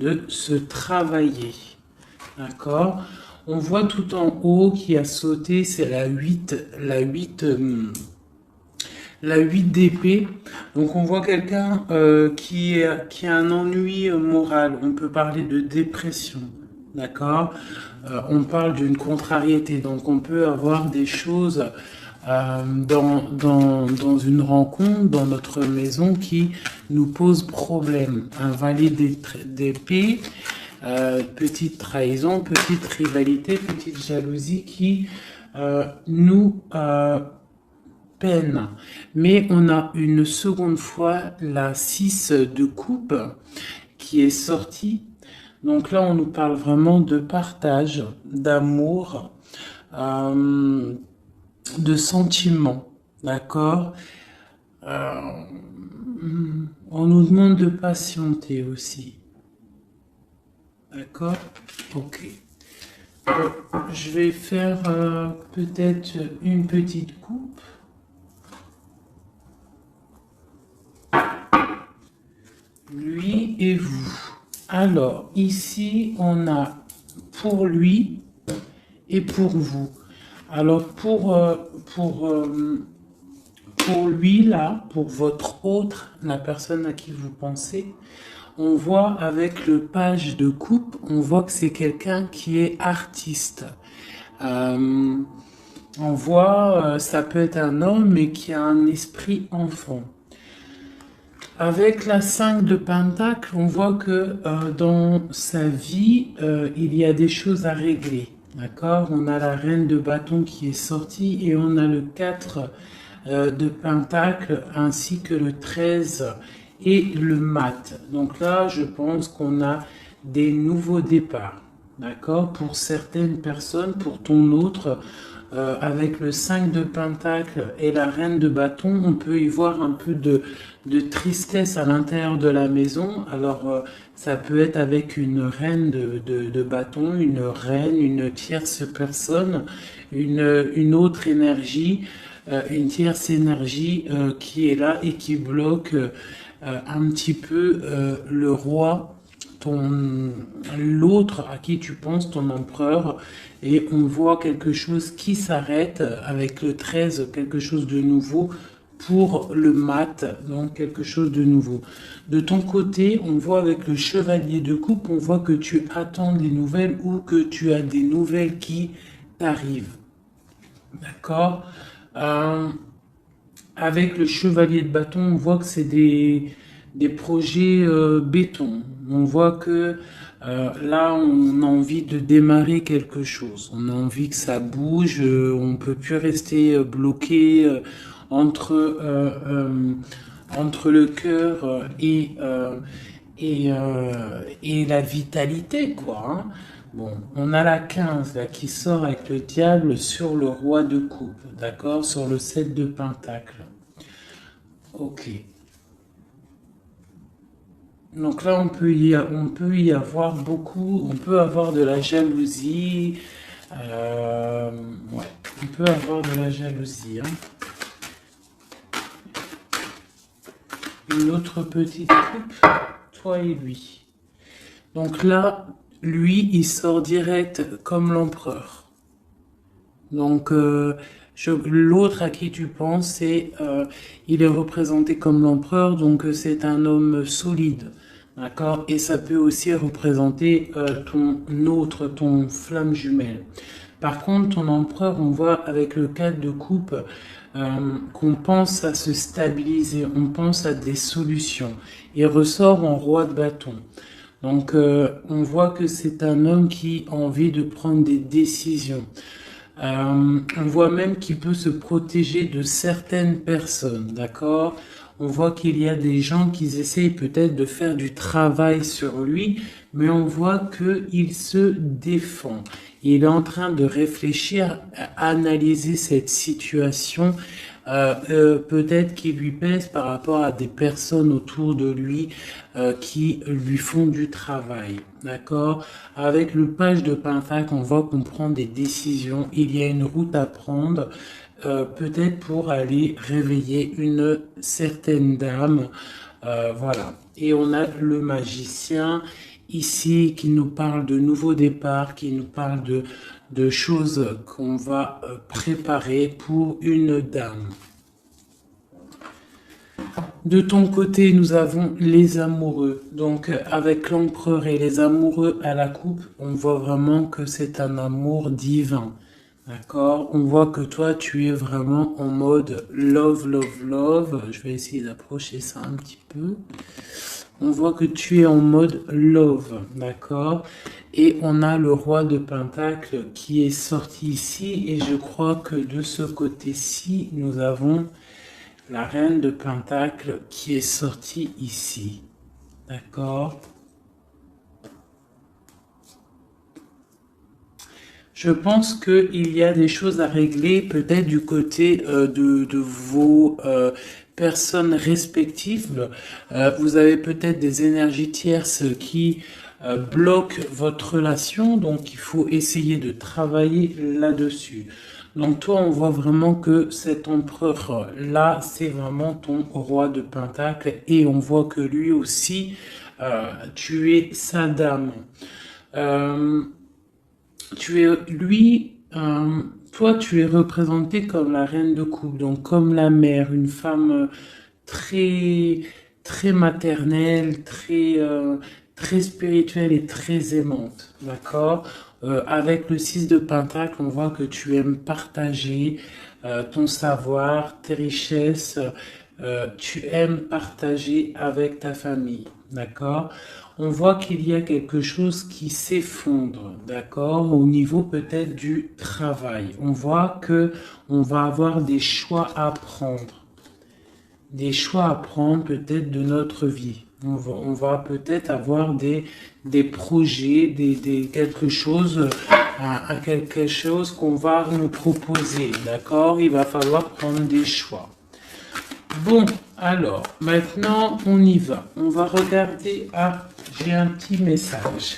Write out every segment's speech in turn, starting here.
de se travailler. D'accord? On voit tout en haut qui a sauté, c'est la 8 d'épée. Donc on voit quelqu'un qui a un ennui moral. On peut parler de dépression. D'accord? On parle d'une contrariété. Donc on peut avoir des choses dans une rencontre, dans notre maison, qui nous posent problème. Un valet d'épée, petite trahison, petite rivalité, petite jalousie qui nous peine. Mais on a une seconde fois la 6 de coupe qui est sortie. Donc là, on nous parle vraiment de partage, d'amour, de sentiments. D'accord? On nous demande de patienter aussi. D'accord? Ok. Je vais faire peut-être une petite coupe. Lui et vous. Alors, ici, on a pour lui et pour vous. Alors, pour lui, là, pour votre autre, la personne à qui vous pensez, on voit avec le page de coupe, on voit que c'est quelqu'un qui est artiste. On voit, ça peut être un homme, mais qui a un esprit enfant. Avec la 5 de Pentacle, on voit que dans sa vie, il y a des choses à régler. D'accord? On a la reine de bâton qui est sortie et on a le 4 de Pentacle ainsi que le 13 et le mat. Donc là, je pense qu'on a des nouveaux départs. D'accord? Pour certaines personnes, pour ton autre, avec le 5 de Pentacle et la reine de bâton, on peut y voir un peu de tristesse à l'intérieur de la maison. Alors, ça peut être avec une reine de bâton, une reine, une tierce personne, une autre énergie, une tierce énergie qui est là et qui bloque un petit peu le roi, l'autre à qui tu penses, ton empereur, et on voit quelque chose qui s'arrête avec le 13, quelque chose de nouveau pour le mat, donc quelque chose de nouveau. De ton côté, on voit avec le chevalier de coupe, on voit que tu attends des nouvelles ou que tu as des nouvelles qui t'arrivent. D'accord? Avec le chevalier de bâton, on voit que c'est des projets béton. On voit que là, on a envie de démarrer quelque chose. On a envie que ça bouge. On peut plus rester bloqué entre le cœur et la vitalité, quoi. Hein. Bon, on a la 15 là, qui sort avec le diable sur le roi de coupe, d'accord? Sur le 7 de pentacle. Ok. Donc là, on peut y avoir beaucoup, on peut avoir de la jalousie. Ouais, on peut avoir de la jalousie. Hein. Une autre petite coupe, toi et lui. Donc là, lui, il sort direct comme l'empereur. Donc, l'autre à qui tu penses, il est représenté comme l'empereur, donc c'est un homme solide, d'accord? Et ça peut aussi représenter ton flamme jumelle. Par contre, ton empereur, on voit avec le 4 de coupe qu'on pense à se stabiliser, on pense à des solutions. Il ressort en roi de bâton. Donc, on voit que c'est un homme qui a envie de prendre des décisions. On voit même qu'il peut se protéger de certaines personnes, d'accord? On voit qu'il y a des gens qui essayent peut-être de faire du travail sur lui, mais on voit qu'il se défend. Il est en train de réfléchir, à analyser cette situation, peut-être qui lui pèse par rapport à des personnes autour de lui qui lui font du travail, d'accord? Avec le page de Pentacle, on voit qu'on prend des décisions, il y a une route à prendre, peut-être pour aller réveiller une certaine dame, voilà. Et on a le magicien ici qui nous parle de nouveaux départs, qui nous parle de choses qu'on va préparer pour une dame. De ton côté, nous avons les amoureux. Donc, avec l'empereur et les amoureux à la coupe, on voit vraiment que c'est un amour divin. D'accord? On voit que toi, tu es vraiment en mode love, love, love. Je vais essayer d'approcher ça un petit peu. On voit que tu es en mode love. D'accord? Et on a le roi de Pentacle qui est sorti ici. Et je crois que de ce côté-ci, nous avons la reine de Pentacle qui est sortie ici. D'accord? Je pense qu'il y a des choses à régler peut-être du côté de vos personnes respectives. Vous avez peut-être des énergies tierces qui bloquent votre relation, donc il faut essayer de travailler là-dessus. Donc toi, on voit vraiment que cet empereur-là, c'est vraiment ton roi de Pentacle et on voit que lui aussi, tu es sa dame. Toi, tu es représentée comme la reine de coupe, donc comme la mère, une femme très, très maternelle, très spirituelle et très aimante, d'accord? Avec le 6 de Pentacle, on voit que tu aimes partager ton savoir, tes richesses, tu aimes partager avec ta famille, d'accord? On voit qu'il y a quelque chose qui s'effondre, d'accord, au niveau peut-être du travail. On voit que on va avoir des choix à prendre. Des choix à prendre peut-être de notre vie. On va peut-être avoir des projets, quelque chose, quelque chose qu'on va nous proposer, d'accord? Il va falloir prendre des choix. Bon, alors, maintenant, on y va. On va regarder. Ah, j'ai un petit message.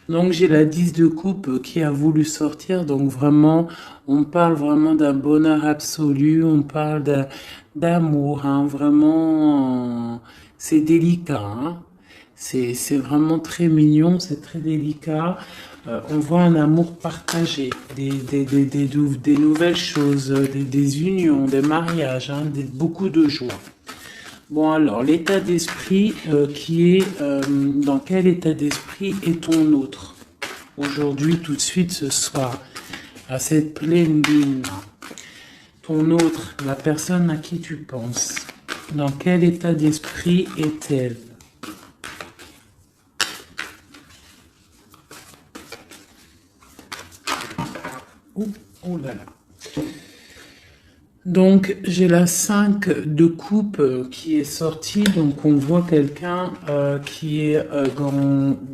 Donc, j'ai la 10 de coupe qui a voulu sortir. Donc, vraiment, on parle vraiment d'un bonheur absolu. On parle d'amour. Hein, vraiment, c'est délicat. Hein. C'est vraiment très mignon. C'est très délicat. On voit un amour partagé, des nouvelles choses, des unions, des mariages, hein, beaucoup de joie. Bon alors, l'état d'esprit dans quel état d'esprit est ton autre? Aujourd'hui, tout de suite, ce soir, à cette pleine lune, ton autre, la personne à qui tu penses, dans quel état d'esprit est-elle? Oh là là. Donc, j'ai la 5 de coupe qui est sortie. Donc, on voit quelqu'un qui est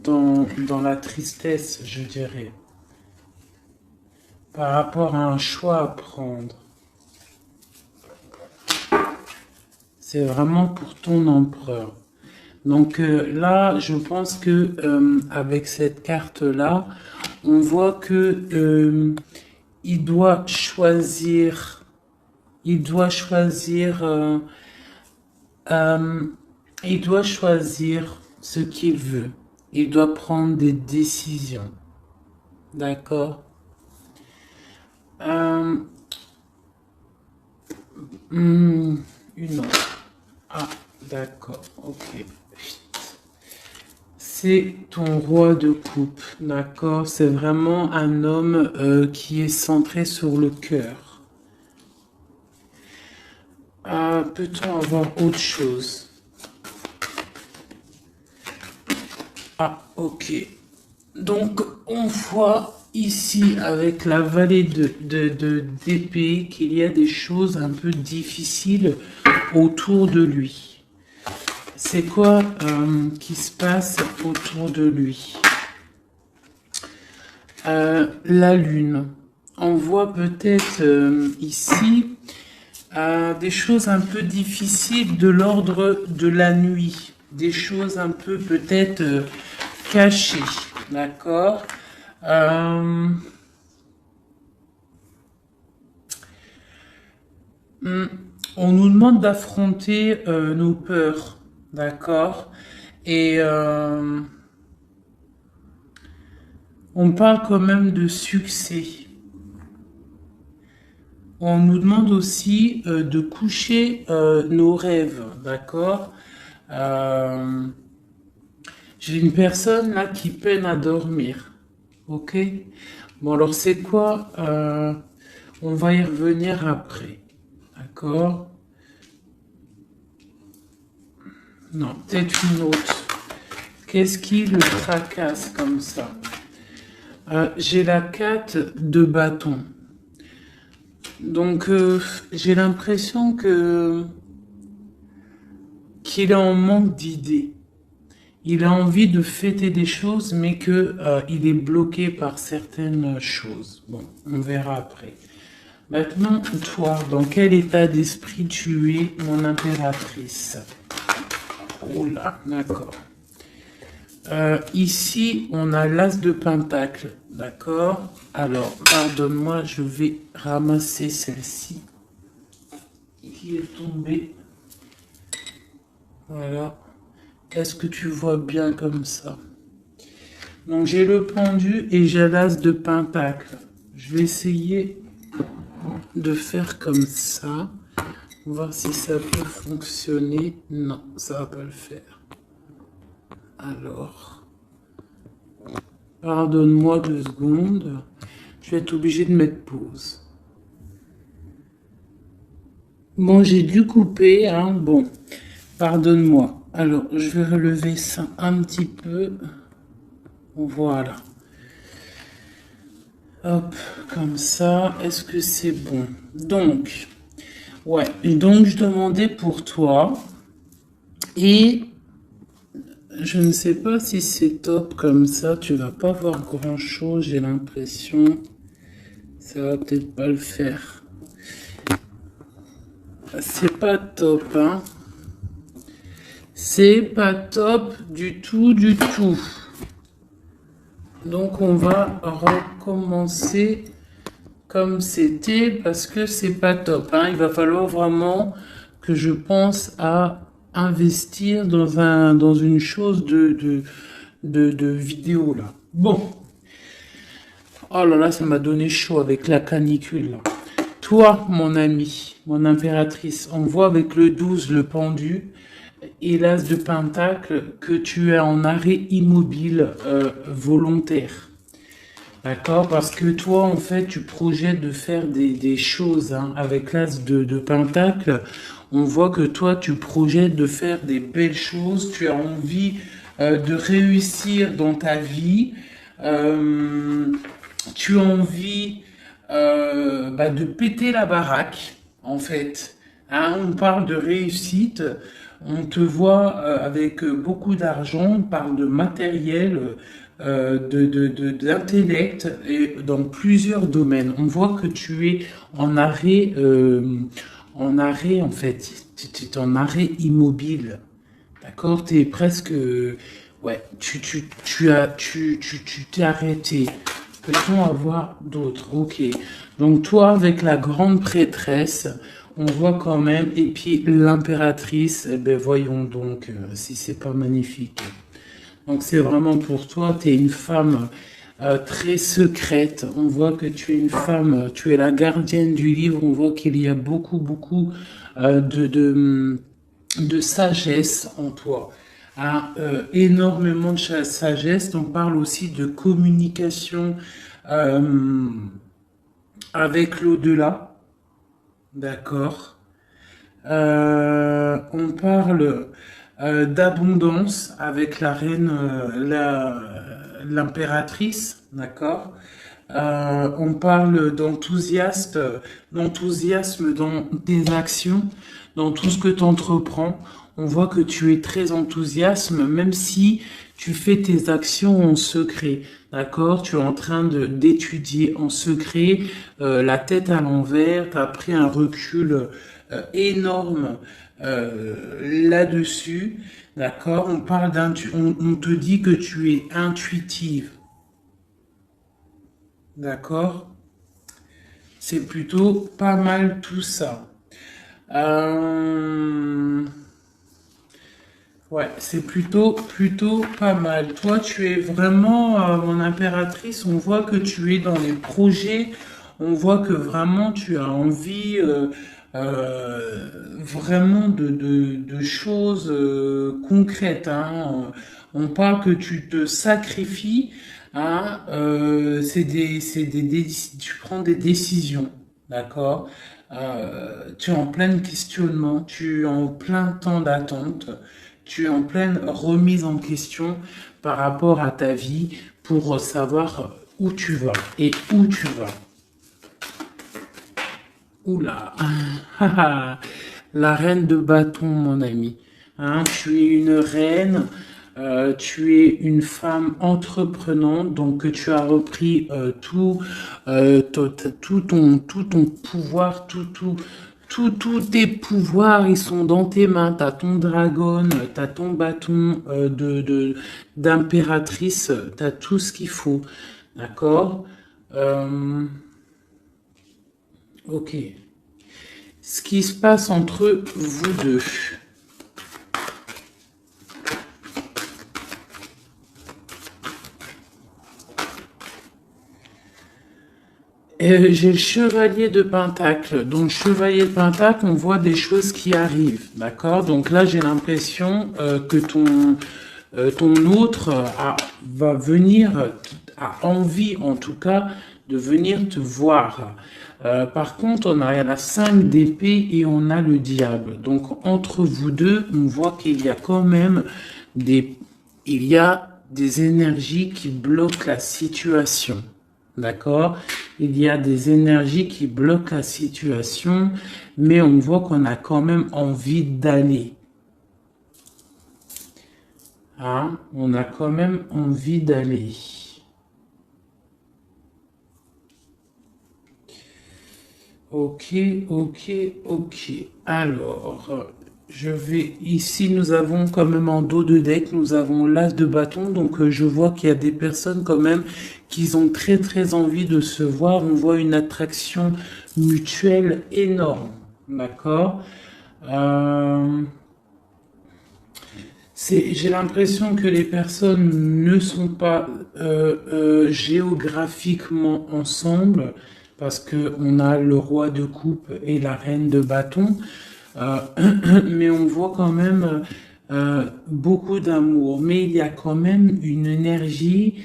dans la tristesse, je dirais, par rapport à un choix à prendre. C'est vraiment pour ton empereur. Donc là, je pense que avec cette carte-là, on voit que il doit choisir. Il doit choisir, il doit choisir ce qu'il veut. Il doit prendre des décisions. D'accord? Une autre. Ah, d'accord. Ok. C'est ton roi de coupe. D'accord? C'est vraiment un homme qui est centré sur le cœur. Peut-on avoir autre chose? Ah, ok. Donc, on voit ici, avec la vallée d'épée, qu'il y a des choses un peu difficiles autour de lui. C'est quoi qui se passe autour de lui? La lune. On voit peut-être ici des choses un peu difficiles de l'ordre de la nuit, des choses un peu peut-être cachées, d'accord? On nous demande d'affronter nos peurs, d'accord? Et On parle quand même de succès. On nous demande aussi de coucher nos rêves, d'accord? Euh, j'ai une personne là qui peine à dormir, ok? Bon alors c'est quoi? On va y revenir après, d'accord? Non, peut-être une autre. Qu'est-ce qui le tracasse comme ça? J'ai la 4 de bâton. Donc j'ai l'impression que qu'il est en manque d'idées. Il a envie de fêter des choses, mais que il est bloqué par certaines choses. Bon, on verra après. Maintenant, toi, dans quel état d'esprit tu es, mon impératrice? Oula, d'accord. Ici, on a l'as de pentacle, d'accord? Alors, pardonne-moi, je vais ramasser celle-ci qui est tombée. Voilà. Est-ce que tu vois bien comme ça? Donc, j'ai le pendu et j'ai l'as de pentacle. Je vais essayer de faire comme ça. On va voir si ça peut fonctionner. Non, ça va pas le faire. Alors, pardonne-moi 2 secondes. Je vais être obligé de mettre pause. Bon, j'ai dû couper, hein. Bon, pardonne-moi. Alors, je vais relever ça un petit peu. Voilà. Hop, comme ça. Est-ce que c'est bon? Donc, ouais. Et donc, je demandais pour toi. Et je ne sais pas si c'est top comme ça. Tu vas pas voir grand-chose, j'ai l'impression. Ça va peut-être pas le faire. C'est pas top, hein. C'est pas top du tout, du tout. Donc on va recommencer comme c'était parce que c'est pas top, hein. Il va falloir vraiment que je pense à investir dans une chose de vidéo là. Bon. Oh là là, ça m'a donné chaud avec la canicule là. Toi, mon ami, mon impératrice, on voit avec le 12, le pendu, et l'as de pentacle que tu es en arrêt immobile volontaire. D'accord? Parce que toi, en fait, tu projettes de faire des choses, hein. Avec l'as de pentacle, on voit que toi, tu projettes de faire des belles choses. Tu as envie de réussir dans ta vie. Euh, Tu as envie de péter la baraque, en fait. Hein, on parle de réussite, on te voit avec beaucoup d'argent, on parle de matériel, d'intellect, et dans plusieurs domaines. On voit que tu es en arrêt en fait, tu es en arrêt immobile. D'accord? Tu es presque... ouais, tu t'es arrêté. Peut-on avoir d'autres? Ok. Donc toi, avec la grande prêtresse, on voit quand même, et puis l'impératrice, eh ben voyons donc si c'est pas magnifique. Donc c'est vraiment pour toi, tu es une femme très secrète. On voit que tu es une femme, tu es la gardienne du livre. On voit qu'il y a beaucoup, beaucoup de sagesse en toi. Hein, énormément de sagesse. On parle aussi de communication euh, avec l'au-delà. D'accord. On parle d'abondance avec la reine, l'impératrice, d'accord. On parle d'enthousiasme dans tes actions, dans tout ce que tu entreprends. On voit que tu es très enthousiaste, même si tu fais tes actions en secret, d'accord? Tu es en train d'étudier en secret, la tête à l'envers, tu as pris un recul énorme là-dessus, d'accord? On te dit que tu es intuitive, d'accord? C'est plutôt pas mal tout ça. Euh, Ouais, c'est plutôt pas mal. Toi, tu es vraiment mon impératrice. On voit que tu es dans les projets. On voit que vraiment tu as envie vraiment de choses concrètes, hein. On parle que tu te sacrifies, hein. Tu prends des décisions, d'accord? Tu es en plein questionnement, tu es en plein temps d'attente, tu es en pleine remise en question par rapport à ta vie pour savoir où tu vas et où tu vas. Oula, la reine de bâton, mon ami. Hein, tu es une reine, tu es une femme entreprenante, donc tu as repris tout ton pouvoir, tous tes pouvoirs, ils sont dans tes mains. T'as ton dragon, t'as ton bâton d'impératrice, t'as tout ce qu'il faut, d'accord? Euh, ok. Ce qui se passe entre vous deux. J'ai le chevalier de Pentacle. Donc, chevalier de Pentacle, on voit des choses qui arrivent. D'accord? Donc là, j'ai l'impression que ton autre va venir, a envie en tout cas, de venir te voir. Par contre, on a la 5 d'épée et on a le diable. Donc, entre vous deux, on voit qu'il y a quand même il y a des énergies qui bloquent la situation. D'accord? Il y a des énergies qui bloquent la situation, mais on voit qu'on a quand même envie d'aller. Hein? On a quand même envie d'aller. Ok. Alors, je vais ici, nous avons quand même en dos de deck, nous avons l'as de bâton. Donc, je vois qu'il y a des personnes quand même qui ont très envie de se voir. On voit une attraction mutuelle énorme. D'accord? J'ai l'impression que les personnes ne sont pas géographiquement ensemble parce que on a le roi de coupe et la reine de bâton, euh, mais on voit quand même beaucoup d'amour. Mais il y a quand même une énergie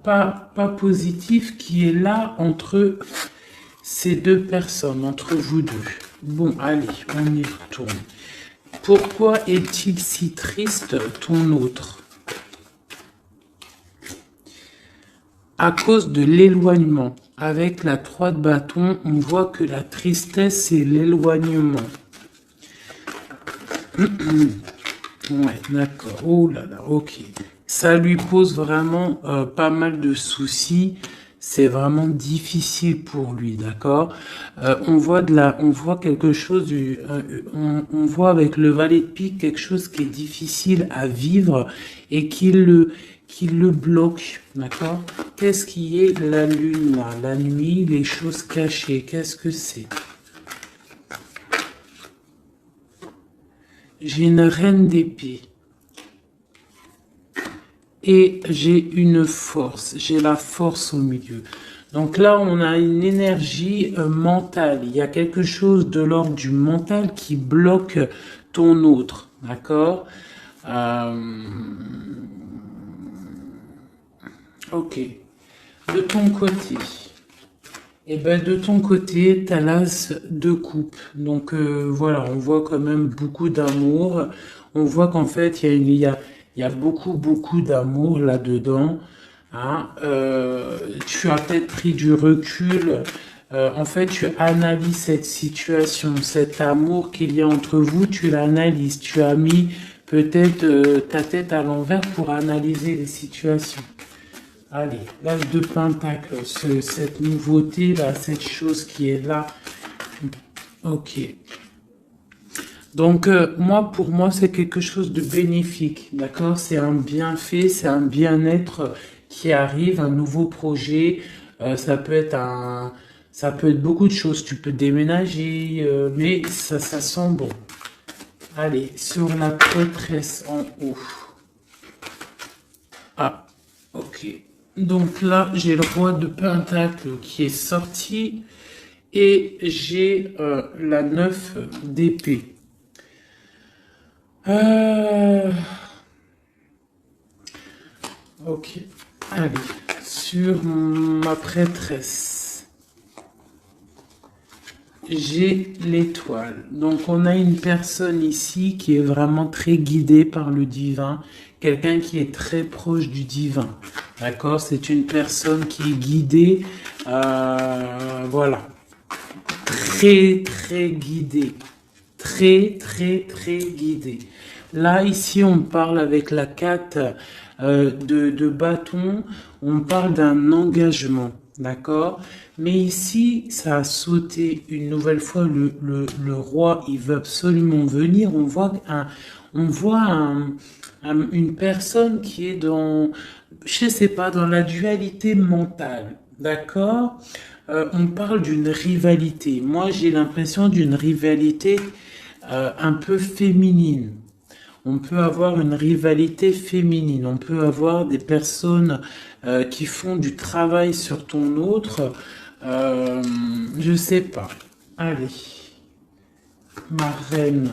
pas positive qui est là entre ces deux personnes, entre vous deux. Bon, allez, on y retourne. Pourquoi est-il si triste, ton autre? À cause de l'éloignement. Avec la 3 de bâton, on voit que la tristesse, c'est l'éloignement. Ouais, d'accord. Oh là là, ok. Ça lui pose vraiment pas mal de soucis. C'est vraiment difficile pour lui, d'accord? On voit quelque chose on voit avec le valet de pique quelque chose qui est difficile à vivre et qui le bloque, d'accord? Qu'est-ce qui est la lune là, la nuit, les choses cachées, qu'est-ce que c'est? J'ai une reine d'épée. Et j'ai une force, j'ai la force au milieu. Donc là, on a une énergie mentale. Il y a quelque chose de l'ordre du mental qui bloque ton autre, d'accord? Ok. De ton côté, eh ben de ton côté, t'as l'as de coupe. Donc voilà, on voit quand même beaucoup d'amour. On voit qu'en fait, il y a beaucoup d'amour là-dedans. Hein. Tu as peut-être pris du recul. En fait, tu analyses cette situation, cet amour qu'il y a entre vous, tu l'analyses. Tu as mis peut-être ta tête à l'envers pour analyser les situations. Allez, l'as de pentacle, cette nouveauté là, cette chose qui est là. Ok. Donc pour moi, c'est quelque chose de bénéfique, d'accord? C'est un bienfait, c'est un bien-être qui arrive, un nouveau projet. Ça peut être ça peut être beaucoup de choses. Tu peux déménager, mais ça sent bon. Allez, sur la prêtresse en haut. Ah, ok. Donc là, j'ai le roi de Pentacle qui est sorti. Et j'ai la 9 d'épée. Ok. Allez, sur ma prêtresse, j'ai l'étoile. Donc on a une personne ici qui est vraiment très guidée par le divin. Quelqu'un qui est très proche du divin. D'accord? C'est une personne qui est guidée. Voilà. Très guidé, très guidé. Là, ici, on parle avec la 4 de bâton, on parle d'un engagement, d'accord? Mais ici, ça a sauté une nouvelle fois, le roi, il veut absolument venir, une personne qui est dans, je sais pas, dans la dualité mentale, d'accord? On parle d'une rivalité. Moi, j'ai l'impression d'une rivalité un peu féminine. On peut avoir une rivalité féminine. On peut avoir des personnes qui font du travail sur ton autre. Je sais pas. Allez. Ma reine.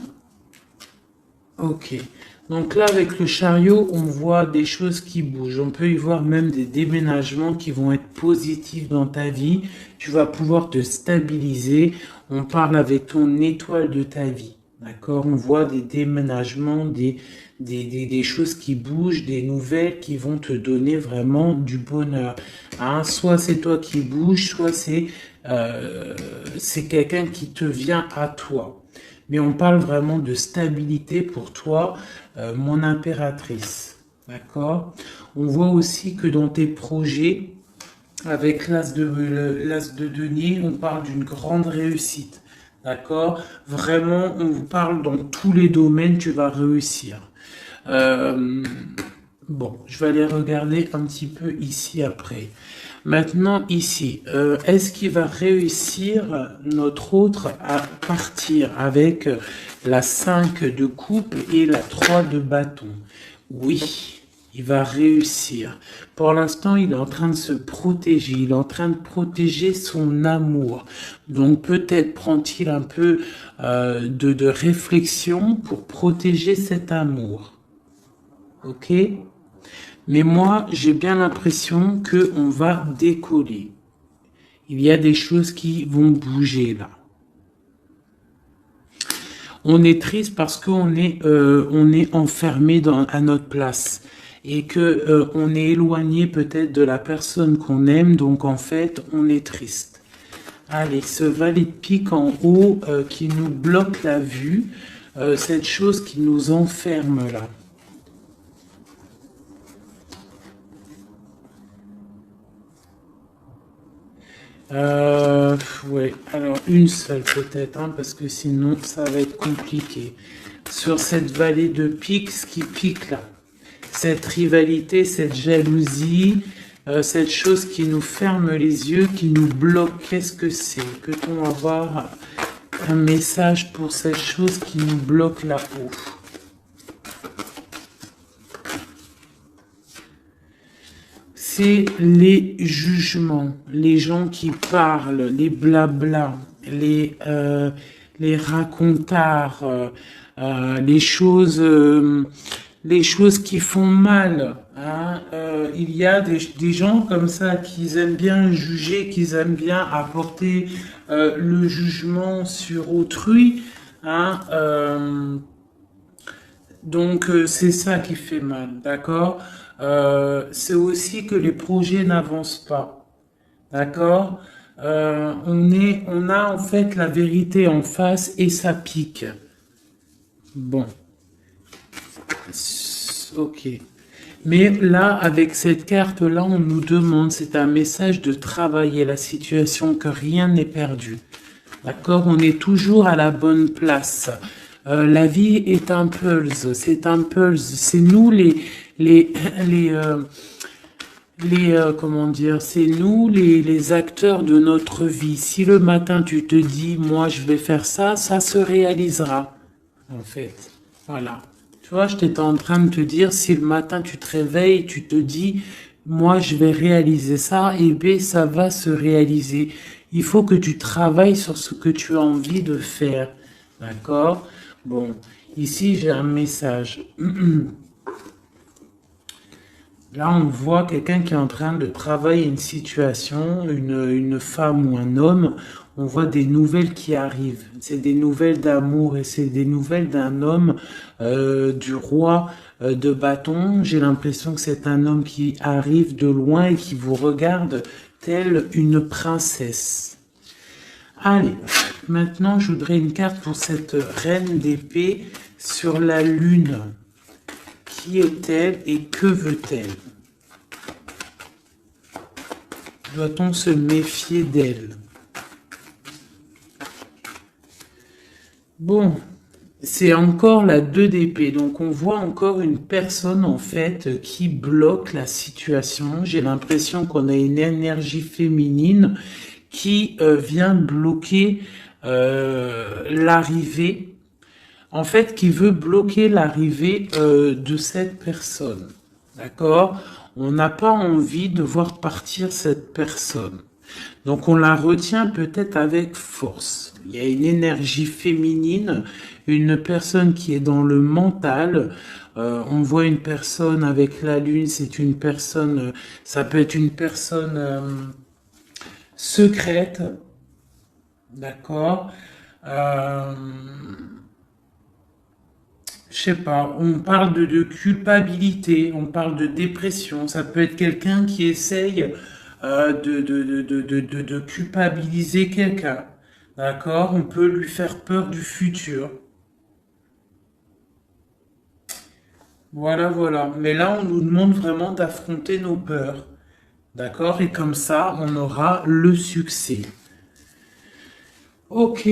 Ok. Donc là, avec le chariot, on voit des choses qui bougent. On peut y voir même des déménagements qui vont être positifs dans ta vie. Tu vas pouvoir te stabiliser. On parle avec ton étoile de ta vie. D'accord? On voit des déménagements, des choses qui bougent, des nouvelles qui vont te donner vraiment du bonheur. Hein? Soit c'est toi qui bouges, soit c'est quelqu'un qui te vient à toi. Mais on parle vraiment de stabilité pour toi, mon impératrice. D'accord? On voit aussi que dans tes projets, avec l'as de denier, on parle d'une grande réussite. D'accord? Vraiment, on vous parle dans tous les domaines, tu vas réussir. Bon, je vais aller regarder un petit peu ici après. Maintenant, ici, est-ce qu'il va réussir notre autre à partir avec la 5 de coupe et la 3 de bâton? Oui, il va réussir. Pour l'instant, il est en train de se protéger. Il est en train de protéger son amour. Donc, peut-être prend-il un peu de réflexion pour protéger cet amour. Ok? Mais moi, j'ai bien l'impression qu'on va décoller. Il y a des choses qui vont bouger là. On est triste parce qu'on est enfermé à notre place et que on est éloigné peut-être de la personne qu'on aime. Donc en fait, on est triste. Allez, ce valet de pique en haut qui nous bloque la vue, cette chose qui nous enferme là. Ouais, alors une seule peut-être, hein, parce que sinon ça va être compliqué. Sur cette vallée de pique, ce qui pique là, cette rivalité, cette jalousie, cette chose qui nous ferme les yeux, qui nous bloque, qu'est-ce que c'est? Peut-on avoir un message pour cette chose qui nous bloque là-haut? C'est les jugements, les gens qui parlent, les blablas, les racontards, les choses qui font mal. Hein. Il y a des gens comme ça qui aiment bien juger, qui aiment bien apporter le jugement sur autrui. Hein. Donc c'est ça qui fait mal, d'accord? C'est aussi que les projets n'avancent pas, d'accord? On a en fait la vérité en face et ça pique. Bon, ok. Mais là, avec cette carte-là, on nous demande, c'est un message de travailler la situation, que rien n'est perdu. D'accord? On est toujours à la bonne place. La vie est un pulse, c'est un pulse. C'est nous comment dire, c'est nous les acteurs de notre vie. Si le matin tu te dis, moi je vais faire ça, ça se réalisera. en fait. Voilà. Tu vois, j'étais en train de te dire, si le matin tu te réveilles, tu te dis, moi je vais réaliser ça, et bien ça va se réaliser. Il faut que tu travailles sur ce que tu as envie de faire. D'accord? Bon, ici j'ai un message. Là, on voit quelqu'un qui est en train de travailler une situation, une femme ou un homme. On voit des nouvelles qui arrivent. C'est des nouvelles d'amour et c'est des nouvelles d'un homme, du roi de bâton. J'ai l'impression que c'est un homme qui arrive de loin et qui vous regarde telle une princesse. Allez, maintenant je voudrais une carte pour cette reine d'épée sur la lune. Qui est-elle et que veut-elle? Doit-on se méfier d'elle? Bon, c'est encore la 2 d'épée. Donc on voit encore une personne en fait qui bloque la situation. J'ai l'impression qu'on a une énergie féminine qui vient bloquer l'arrivée. En fait, qui veut bloquer l'arrivée de cette personne. D'accord? On n'a pas envie de voir partir cette personne. Donc on la retient peut-être avec force. Il y a une énergie féminine, une personne qui est dans le mental. On voit une personne avec la lune, c'est une personne, ça peut être une personne secrète. D'accord? Je sais pas, on parle de culpabilité, on parle de dépression, ça peut être quelqu'un qui essaye de culpabiliser quelqu'un, d'accord? On peut lui faire peur du futur. Voilà, voilà. Mais là, on nous demande vraiment d'affronter nos peurs, d'accord? Et comme ça, on aura le succès. Ok.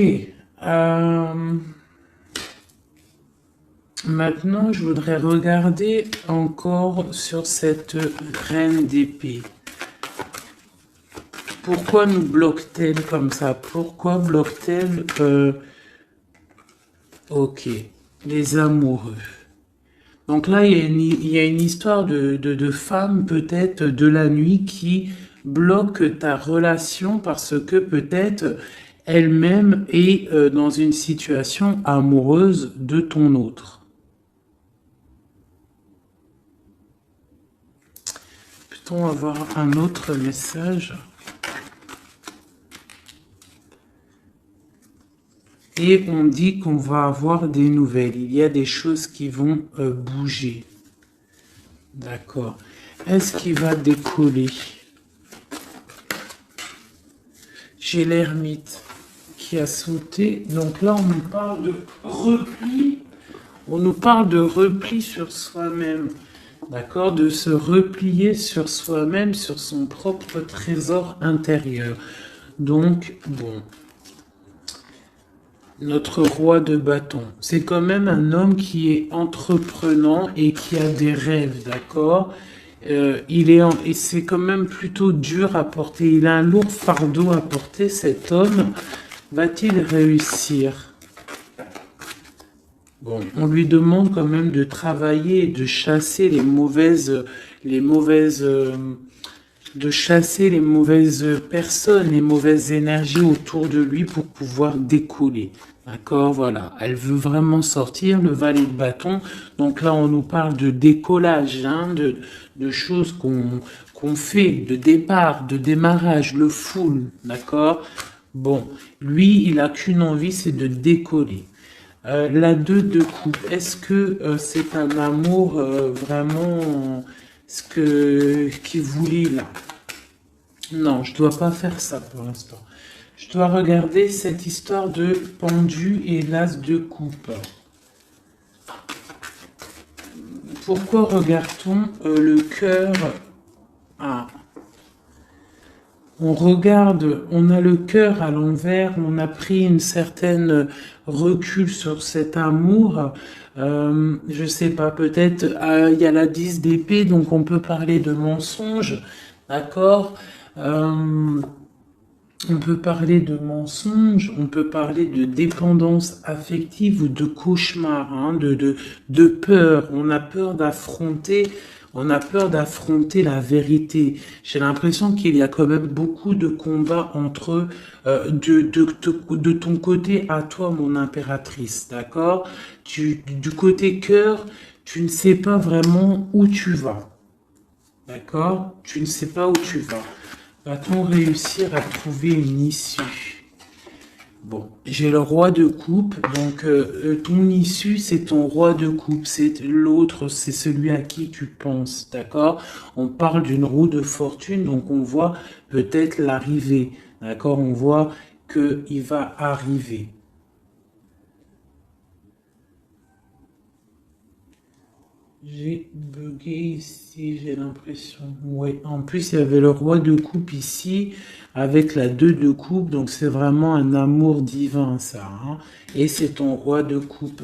Maintenant, je voudrais regarder encore sur cette reine d'épée. Pourquoi nous bloque-t-elle comme ça? Pourquoi bloque-t-elle Ok, les amoureux. Donc là, il y a une histoire de femme, peut-être, de la nuit qui bloque ta relation parce que peut-être elle-même est dans une situation amoureuse de ton autre. Peut-on avoir un autre message? Et on dit qu'on va avoir des nouvelles. Il y a des choses qui vont bouger. D'accord. Est-ce qu'il va décoller? J'ai l'ermite qui a sauté. Donc là, on nous parle de repli. On nous parle de repli sur soi-même. D'accord? De se replier sur soi-même, sur son propre trésor intérieur. Donc, bon. Notre roi de bâton. C'est quand même un homme qui est entreprenant et qui a des rêves, d'accord? Et c'est quand même plutôt dur à porter. Il a un lourd fardeau à porter, cet homme. Va-t-il réussir? Bon, on lui demande quand même de travailler et de chasser de chasser les mauvaises personnes, les mauvaises énergies autour de lui pour pouvoir décoller. D'accord, voilà. Elle veut vraiment sortir, le valet de bâton. Donc là, on nous parle de décollage, hein, de choses qu'on fait, de départ, de démarrage, le full, d'accord? Bon, lui, il a qu'une envie, c'est de décoller. La 2 de coupe, est-ce que c'est un amour vraiment qu'il voulait là? Non, je dois pas faire ça pour l'instant. Je dois regarder cette histoire de pendu et l'as de coupe. Pourquoi regarde-t-on le cœur? Ah. On regarde, on a le cœur à l'envers, on a pris une certaine recul sur cet amour. Je sais pas, peut-être il y a la 10 d'épée, donc on peut parler de mensonge, d'accord? On peut parler de mensonge, on peut parler de dépendance affective ou de cauchemar, hein, de peur. On a peur d'affronter la vérité. J'ai l'impression qu'il y a quand même beaucoup de combats entre de ton côté à toi, mon impératrice, d'accord? Du côté cœur, tu ne sais pas vraiment où tu vas, d'accord? Tu ne sais pas où tu vas. Va-t-on réussir à trouver une issue? Bon, j'ai le roi de coupe, donc ton issue, c'est ton roi de coupe, c'est l'autre, c'est celui à qui tu penses, d'accord? On parle d'une roue de fortune, donc on voit peut-être l'arrivée, d'accord? On voit qu'il va arriver. J'ai bugué ici, j'ai l'impression. Ouais, en plus, il y avait le roi de coupe ici, avec la 2 de coupe, donc c'est vraiment un amour divin, ça, hein. Et c'est ton roi de coupe.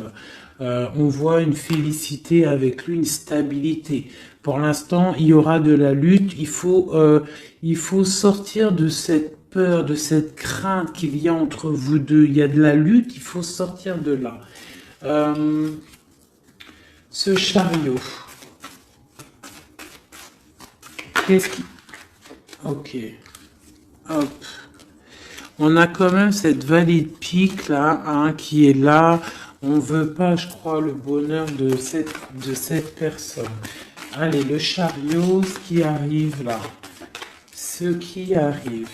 On voit une félicité avec lui, une stabilité. Pour l'instant, il y aura de la lutte. Il faut sortir de cette peur, de cette crainte qu'il y a entre vous deux. Il y a de la lutte, il faut sortir de là. Euh, Ce chariot, qu'est-ce qui... Ok, hop. On a quand même cette vallée de pique là, hein, qui est là. On veut pas, je crois, le bonheur de cette personne. Allez, le chariot, ce qui arrive là. Ce qui arrive.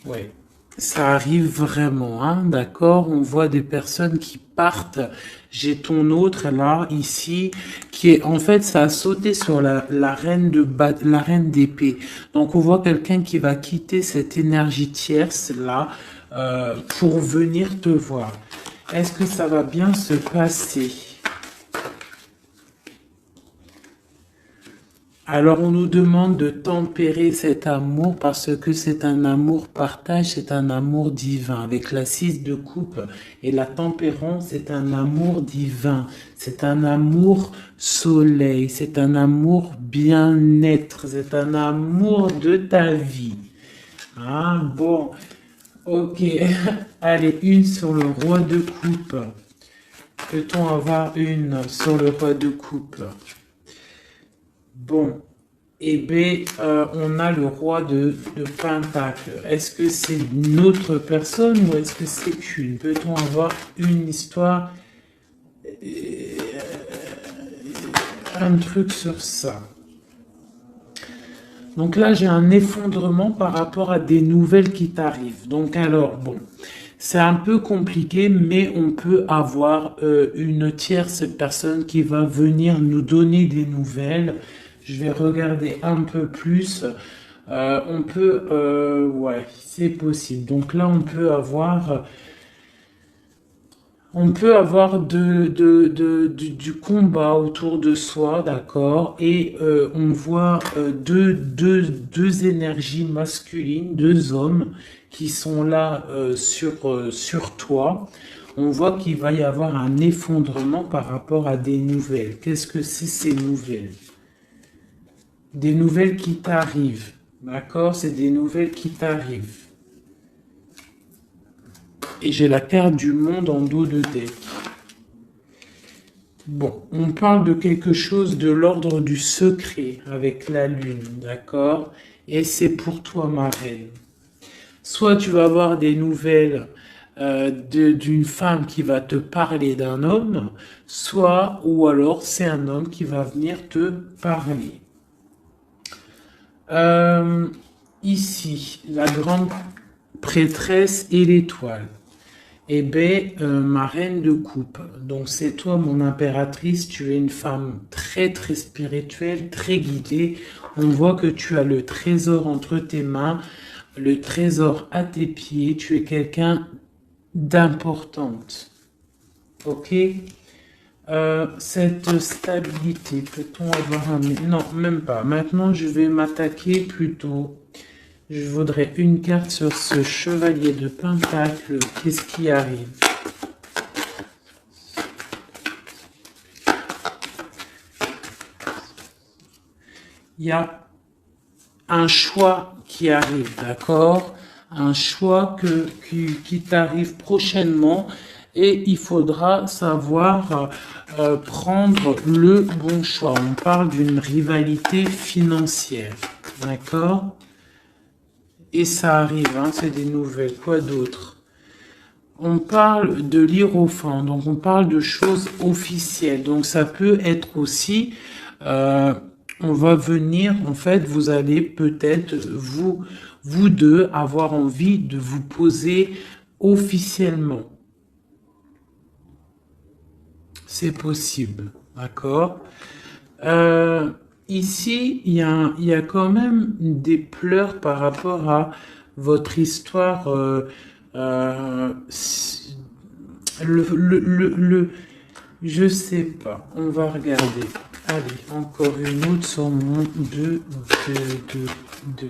Ouais. Ça arrive vraiment, hein, d'accord? On voit des personnes qui partent. J'ai ton autre là, ici, qui est, en fait, ça a sauté sur la reine la reine d'épée. Donc, on voit quelqu'un qui va quitter cette énergie tierce là, pour venir te voir. Est-ce que ça va bien se passer? Alors on nous demande de tempérer cet amour parce que c'est un amour partage, c'est un amour divin. Avec la 6 de coupe et la tempérance, c'est un amour divin. C'est un amour soleil, c'est un amour bien-être, c'est un amour de ta vie. Ah bon, ok. Allez, une sur le roi de coupe. Peut-on avoir une sur le roi de coupe? Bon, et B, on a le roi de Pentacle. Est-ce que c'est une autre personne ou est-ce que c'est une? Peut-on avoir une histoire, un truc sur ça? Donc là, j'ai un effondrement par rapport à des nouvelles qui t'arrivent. Donc alors, bon, c'est un peu compliqué, mais on peut avoir une tierce personne qui va venir nous donner des nouvelles. Je vais regarder un peu plus. Ouais, c'est possible. Donc là, on peut avoir du combat autour de soi, d'accord? Et on voit deux énergies masculines, deux hommes qui sont là sur toi. On voit qu'il va y avoir un effondrement par rapport à des nouvelles. Qu'est-ce que c'est ces nouvelles? Des nouvelles qui t'arrivent, d'accord? C'est des nouvelles qui t'arrivent. Et j'ai la carte du monde en dos de deck. Bon, on parle de quelque chose de l'ordre du secret avec la lune, d'accord? Et c'est pour toi, ma reine. Soit tu vas avoir des nouvelles d'une femme qui va te parler d'un homme, soit, ou alors c'est un homme qui va venir te parler. Euh, Ici, la grande prêtresse et l'étoile. Eh bien, ma reine de coupe. Donc, c'est toi, mon impératrice. Tu es une femme très, très spirituelle, très guidée. On voit que tu as le trésor entre tes mains, le trésor à tes pieds. Tu es quelqu'un d'importante. Ok? Cette stabilité, peut-on avoir un... Non, même pas. Maintenant, je vais m'attaquer plutôt. Je voudrais une carte sur ce chevalier de Pentacle. Qu'est-ce qui arrive? Il y a un choix qui arrive, d'accord? Un choix qui t'arrive prochainement et il faudra savoir prendre le bon choix. On parle d'une rivalité financière, d'accord? Et ça arrive, hein, c'est des nouvelles. Quoi d'autre? On parle de l'hiérophant, donc on parle de choses officielles. Donc ça peut être aussi, on va venir, en fait, vous allez peut-être, vous deux, avoir envie de vous poser officiellement. C'est possible, d'accord? Ici, il y a quand même des pleurs par rapport à votre histoire. Je sais pas. On va regarder. Allez, encore une autre sur mon de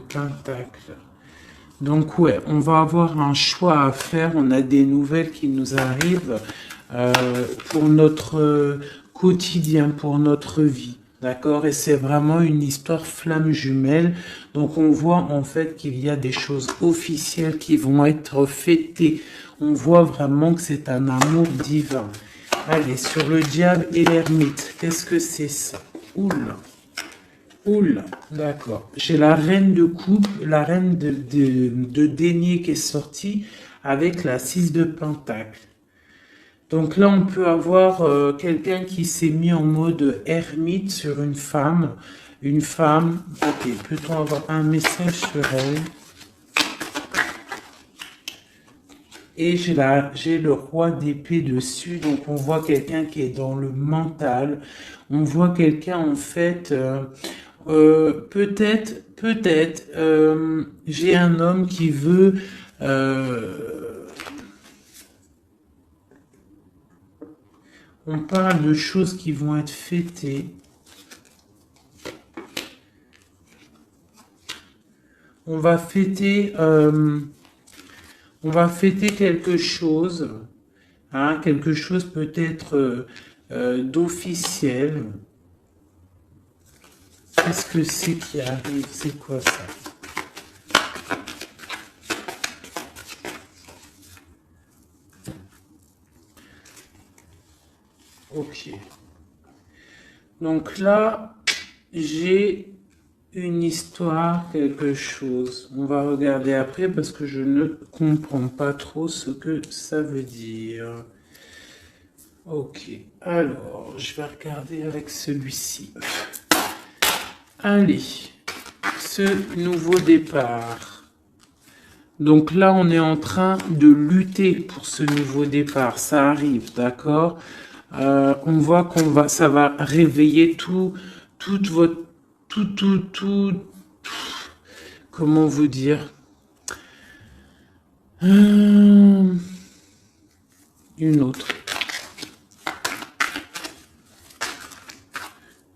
pentacle. Donc ouais, on va avoir un choix à faire. On a des nouvelles qui nous arrivent pour notre quotidien, pour notre vie. D'accord? Et c'est vraiment une histoire flamme jumelle. Donc on voit en fait qu'il y a des choses officielles qui vont être fêtées. On voit vraiment que c'est un amour divin. Allez, sur le diable et l'ermite. Qu'est-ce que c'est ça? Oula. Oula, d'accord. J'ai la reine de coupe, la reine de denier qui est sortie avec la 6 de pentacle. Donc là, on peut avoir quelqu'un qui s'est mis en mode ermite sur une femme. Une femme, ok, peut-on avoir un message sur elle? Et j'ai le roi d'épée dessus, donc on voit quelqu'un qui est dans le mental. On voit quelqu'un en fait, peut-être, j'ai un homme qui veut... on parle de choses qui vont être fêtées. On va fêter quelque chose, hein, quelque chose peut-être d'officiel. Qu'est-ce que c'est qui arrive? C'est quoi ça? Ok. Donc là, j'ai une histoire, quelque chose. On va regarder après parce que je ne comprends pas trop ce que ça veut dire. Ok. Alors, je vais regarder avec celui-ci. Allez. Ce nouveau départ. Donc là, on est en train de lutter pour ce nouveau départ. Ça arrive, d'accord? On voit ça va réveiller toute votre, comment vous dire? Une autre.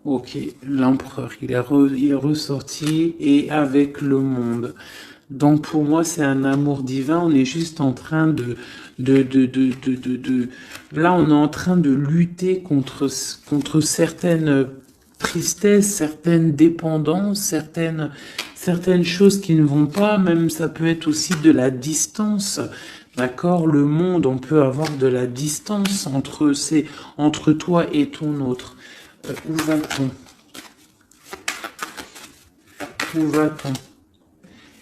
Ok, l'empereur, il est ressorti et avec le monde. Donc pour moi, c'est un amour divin. On est juste en train là, on est en train de lutter contre certaines tristesses, certaines dépendances, certaines choses qui ne vont pas. Même ça peut être aussi de la distance. D'accord? Le monde, on peut avoir de la distance entre toi et ton autre. Où va-t-on? Où va-t-on?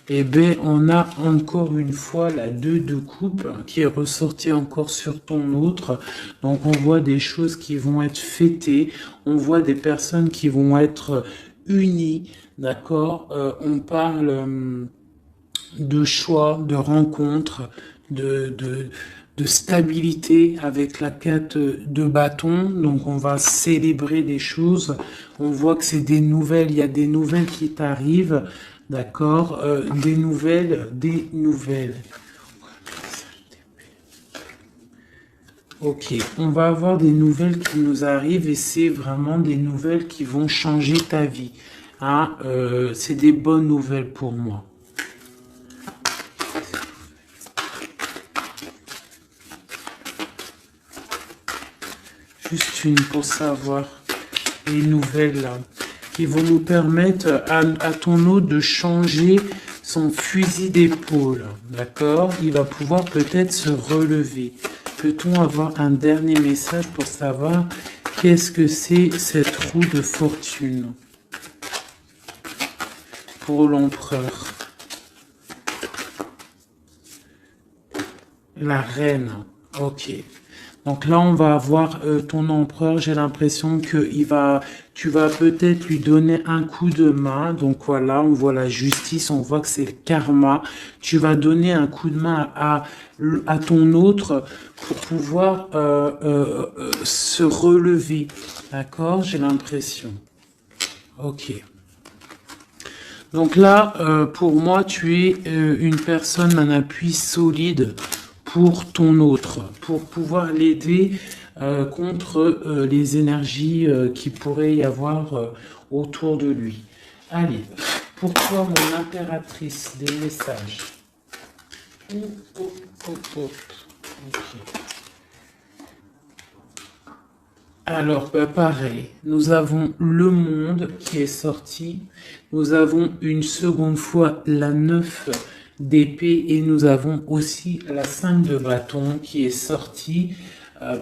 Eh bien, on a encore une fois la 2 de coupe qui est ressortie encore sur ton autre. Donc, on voit des choses qui vont être fêtées. On voit des personnes qui vont être unies. D'accord? On parle de choix, de rencontres, de stabilité avec la 4 de bâton. Donc, on va célébrer des choses. On voit que c'est des nouvelles. Il y a des nouvelles qui t'arrivent. D'accord, des nouvelles. Ok, on va avoir des nouvelles qui nous arrivent et c'est vraiment des nouvelles qui vont changer ta vie. Hein, c'est des bonnes nouvelles pour moi. Juste une pour savoir les nouvelles là. qui vont nous permettre à ton hôte de changer son fusil d'épaule. D'accord? Il va pouvoir peut-être se relever. Peut-on avoir un dernier message pour savoir qu'est-ce que c'est cette roue de fortune pour l'empereur? La reine. Ok. Donc là, on va avoir ton empereur. J'ai l'impression que tu vas peut-être lui donner un coup de main. Donc voilà, on voit la justice, on voit que c'est le karma. Tu vas donner un coup de main à ton autre pour pouvoir se relever. D'accord? J'ai l'impression. Ok. Donc là, pour moi, tu es une personne, un appui solide pour ton autre, pour pouvoir l'aider contre les énergies qui pourraient y avoir autour de lui. Allez, pour toi, mon impératrice, des messages. Ok. Alors, pareil, nous avons le monde qui est sorti, nous avons une seconde fois la 9 d'épée et nous avons aussi la 5 de bâton qui est sortie.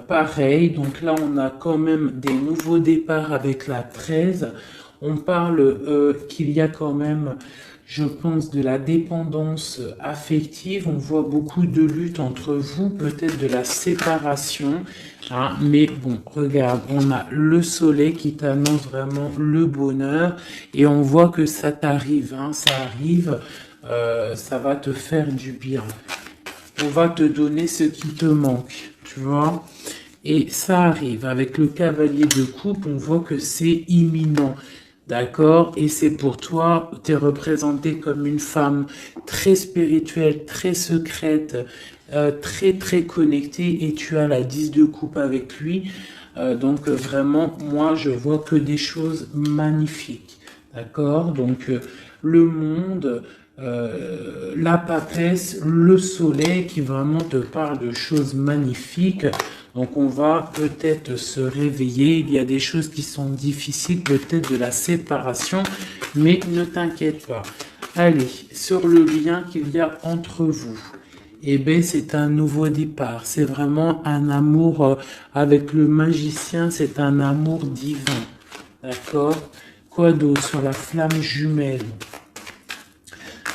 Pareil, donc là on a quand même des nouveaux départs avec la 13. On parle qu'il y a quand même, je pense, de la dépendance affective. On voit beaucoup de lutte entre vous, peut-être de la séparation. Hein, mais bon, regarde, on a le soleil qui t'annonce vraiment le bonheur. Et on voit que ça t'arrive, hein, ça arrive, ça va te faire du bien. On va te donner ce qui te manque, tu vois. Et ça arrive. Avec le cavalier de coupe, on voit que c'est imminent. D'accord? Et c'est pour toi, tu es représentée comme une femme très spirituelle, très secrète, très très connectée et tu as la 10 de coupe avec lui. Donc vraiment, moi je vois que des choses magnifiques. D'accord? Donc le monde, la papesse, le soleil qui vraiment te parle de choses magnifiques. Donc on va peut-être se réveiller, il y a des choses qui sont difficiles, peut-être de la séparation, mais ne t'inquiète pas. Allez, sur le lien qu'il y a entre vous, eh bien c'est un nouveau départ, c'est vraiment un amour avec le magicien, c'est un amour divin. D'accord? Quoi d'autre sur la flamme jumelle?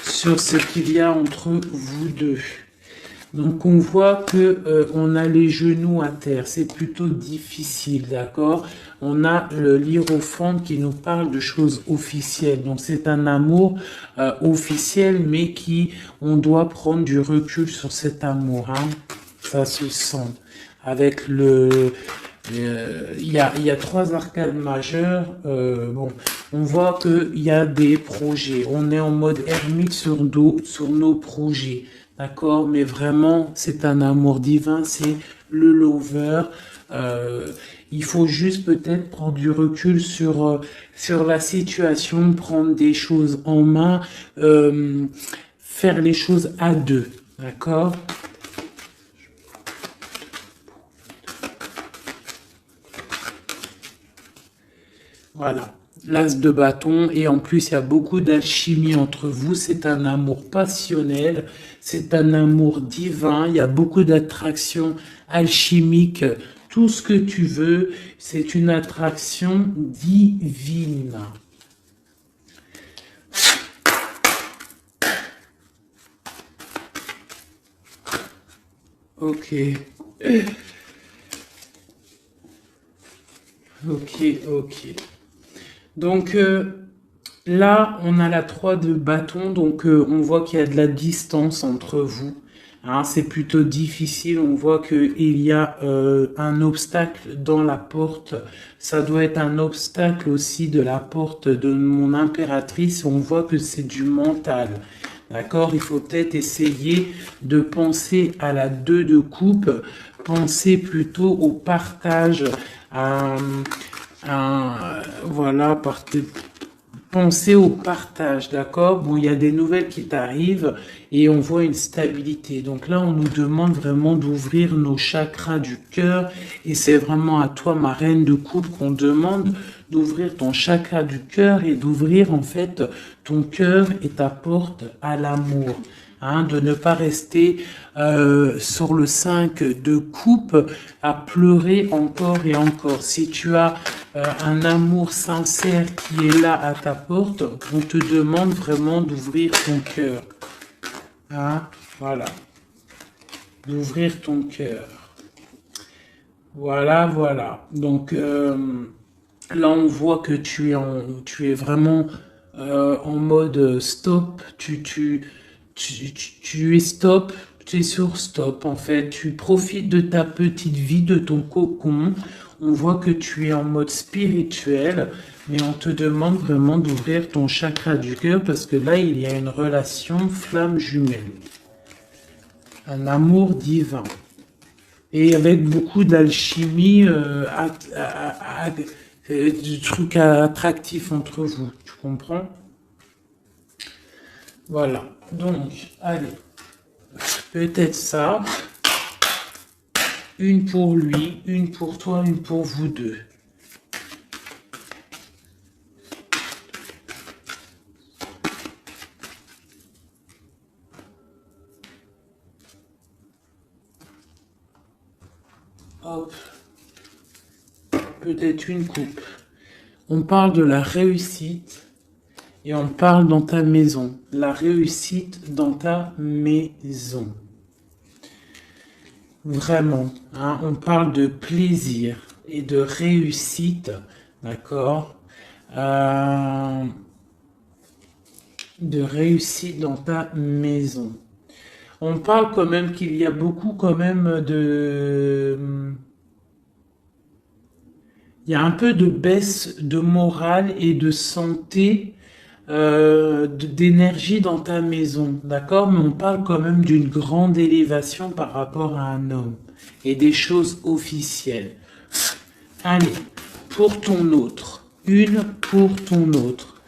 Sur ce qu'il y a entre vous deux. Donc on voit que on a les genoux à terre, c'est plutôt difficile, d'accord? On a le l'hiérophante qui nous parle de choses officielles. Donc c'est un amour officiel, mais qui on doit prendre du recul sur cet amour, hein? Ça se sent. Avec il y a trois arcades majeures. Bon, on voit qu'il y a des projets. On est en mode ermite sur nos projets. D'accord, mais vraiment, c'est un amour divin, c'est le lover. Il faut juste peut-être prendre du recul sur la situation, prendre des choses en main, faire les choses à deux. D'accord? Voilà. L'as de bâton et en plus il y a beaucoup d'alchimie entre vous, c'est un amour passionnel, c'est un amour divin, il y a beaucoup d'attraction alchimique, tout ce que tu veux, c'est une attraction divine. Ok. Ok. Donc là, on a la 3 de bâton, donc on voit qu'il y a de la distance entre vous. Hein, c'est plutôt difficile, on voit qu'il y a un obstacle dans la porte. Ça doit être un obstacle aussi de la porte de mon impératrice. On voit que c'est du mental. D'accord? Il faut peut-être essayer de penser à la 2 de coupe, penser plutôt au partage, voilà, penser au partage, d'accord? Bon, il y a des nouvelles qui t'arrivent et on voit une stabilité. Donc là, on nous demande vraiment d'ouvrir nos chakras du cœur et c'est vraiment à toi, ma reine de coupe, qu'on demande d'ouvrir ton chakra du cœur et d'ouvrir en fait ton cœur et ta porte à l'amour. Hein, de ne pas rester sur le 5 de coupe à pleurer encore et encore. Si tu as un amour sincère qui est là à ta porte, on te demande vraiment d'ouvrir ton cœur. Hein, voilà. D'ouvrir ton cœur. Voilà, voilà. Donc là, on voit que tu es vraiment en mode stop. Tu es stop. Tu es sur stop, en fait. Tu profites de ta petite vie, de ton cocon. On voit que tu es en mode spirituel, mais on te demande vraiment d'ouvrir ton chakra du cœur parce que là, il y a une relation flamme jumelle. Un amour divin. Et avec beaucoup d'alchimie, du truc attractif entre vous. Tu comprends? Voilà. Donc, allez. Peut-être ça. Une pour lui, une pour toi, une pour vous deux. Hop. Peut-être une coupe. On parle de la réussite et on parle dans ta maison. La réussite dans ta maison. Vraiment, hein, on parle de plaisir et de réussite, d'accord? De réussite dans ta maison. On parle quand même qu'il y a beaucoup quand même de... Il y a un peu de baisse de morale et de santé, d'énergie dans ta maison, d'accord? Mais on parle quand même d'une grande élévation par rapport à un homme et des choses officielles. Allez, pour ton autre. Une pour ton autre.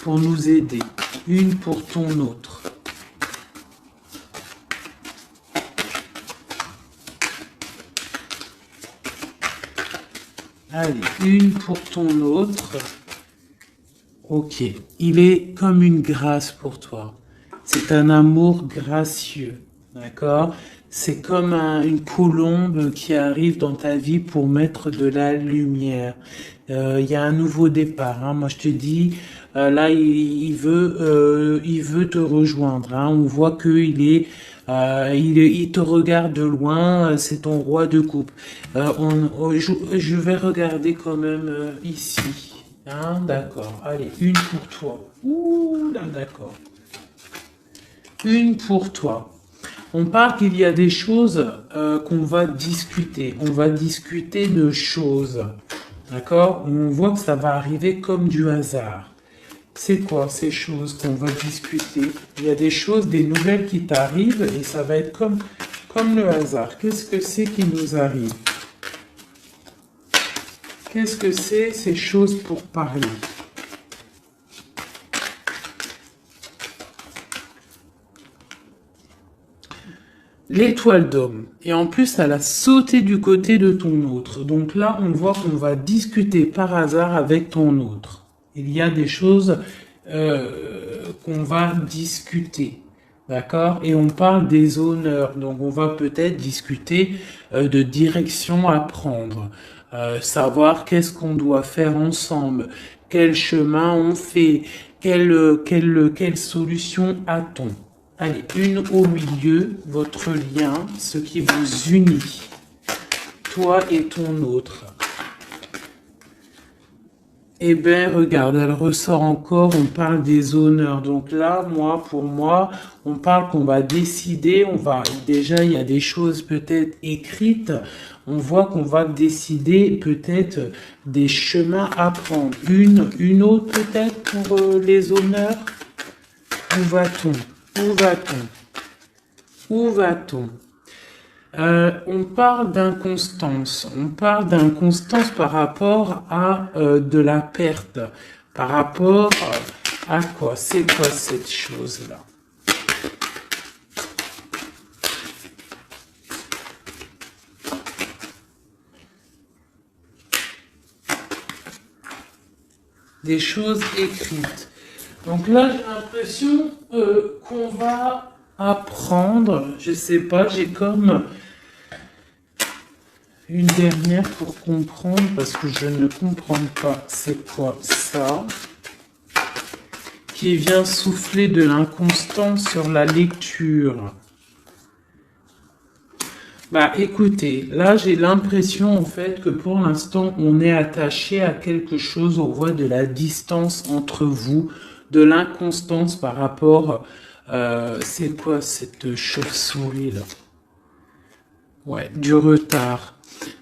Pour nous aider. Une pour ton autre. Allez, une pour ton autre. Ok, il est comme une grâce pour toi. C'est un amour gracieux, d'accord? C'est comme une colombe qui arrive dans ta vie pour mettre de la lumière. Il y a un nouveau départ. Hein. Moi, je te dis, là, il veut te rejoindre. Hein. On voit qu'il est... il te regarde de loin, c'est ton roi de coupe. Je vais regarder quand même ici. Hein, d'accord. Allez, une pour toi. Ouh là, d'accord. Une pour toi. On parle qu'il y a des choses qu'on va discuter. On va discuter de choses. D'accord? On voit que ça va arriver comme du hasard. C'est quoi ces choses qu'on va discuter? Il y a des choses, des nouvelles qui t'arrivent et ça va être comme le hasard. Qu'est-ce que c'est qui nous arrive? Qu'est-ce que c'est ces choses pour parler? L'étoile d'homme. Et en plus, elle a sauté du côté de ton autre. Donc là, on voit qu'on va discuter par hasard avec ton autre. Il y a des choses qu'on va discuter. D'accord? Et on parle des honneurs. Donc on va peut-être discuter de direction à prendre. Savoir qu'est-ce qu'on doit faire ensemble. Quel chemin on fait. Quelle solution a-t-on? Allez, une au milieu, votre lien, ce qui vous unit, toi et ton autre. Eh bien, regarde, elle ressort encore, on parle des honneurs. Donc là, pour moi, on parle qu'on va décider, déjà, il y a des choses peut-être écrites, on voit qu'on va décider peut-être des chemins à prendre. Une autre peut-être pour les honneurs. Où va-t-on? Où va-t-on? Où va-t-on? On parle d'inconstance. On parle d'inconstance par rapport à de la perte. Par rapport à quoi? C'est quoi cette chose-là? des choses écrites. Donc là, j'ai l'impression qu'on va apprendre, je sais pas, j'ai comme une dernière pour comprendre, parce que je ne comprends pas c'est quoi ça, qui vient souffler de l'inconstance sur la lecture. Bah écoutez, là j'ai l'impression en fait que pour l'instant on est attaché à quelque chose, on voit de la distance entre vous, de l'inconstance par rapport, c'est quoi cette chauve-souris là? Ouais, du retard.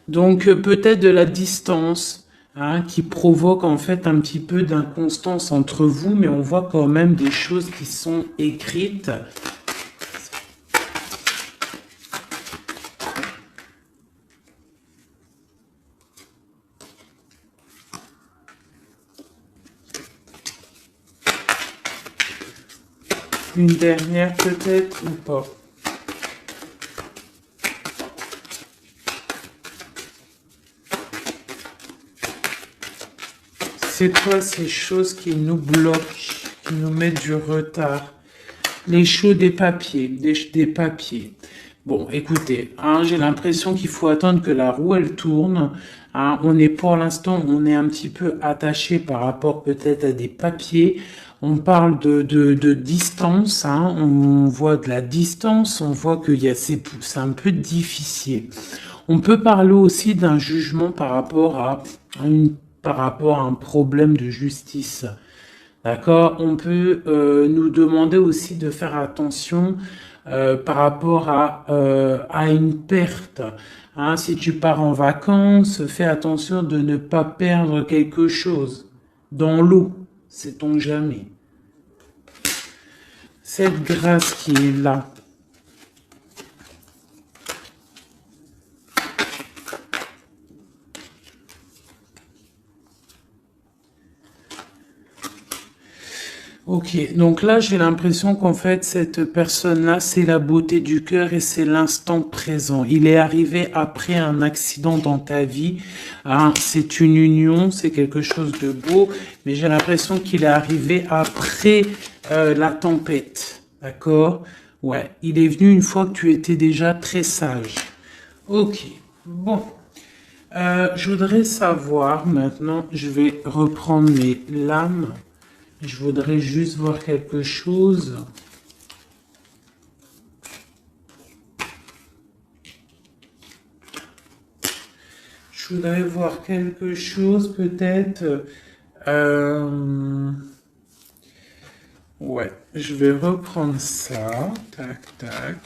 Donc peut-être de la distance hein, qui provoque en fait un petit peu d'inconstance entre vous, mais on voit quand même des choses qui sont écrites. Une dernière peut-être ou pas? C'est quoi ces choses qui nous bloquent, qui nous mettent du retard? Les choses des papiers, des papiers. Bon, écoutez, hein, j'ai l'impression qu'il faut attendre que la roue elle tourne. Hein, on est pour l'instant, on est un petit peu attaché par rapport peut-être à des papiers. On parle de distance, hein, on voit de la distance, on voit qu'il y a c'est un peu difficile. On peut parler aussi d'un jugement par rapport à par rapport à un problème de justice. D'accord? On peut nous demander aussi de faire attention par rapport à une perte. Hein, si tu pars en vacances, fais attention de ne pas perdre quelque chose dans l'eau. Sait-on jamais. Cette grâce qui est là. Ok, donc là j'ai l'impression qu'en fait cette personne-là c'est la beauté du cœur et c'est l'instant présent. Il est arrivé après un accident dans ta vie, hein, c'est une union, c'est quelque chose de beau, mais j'ai l'impression qu'il est arrivé après la tempête, d'accord? Ouais, il est venu une fois que tu étais déjà très sage. Ok, bon. Je voudrais savoir maintenant, je vais reprendre mes lames. Je voudrais juste voir quelque chose. Je voudrais voir quelque chose peut-être. Ouais, je vais reprendre ça. Tac, tac.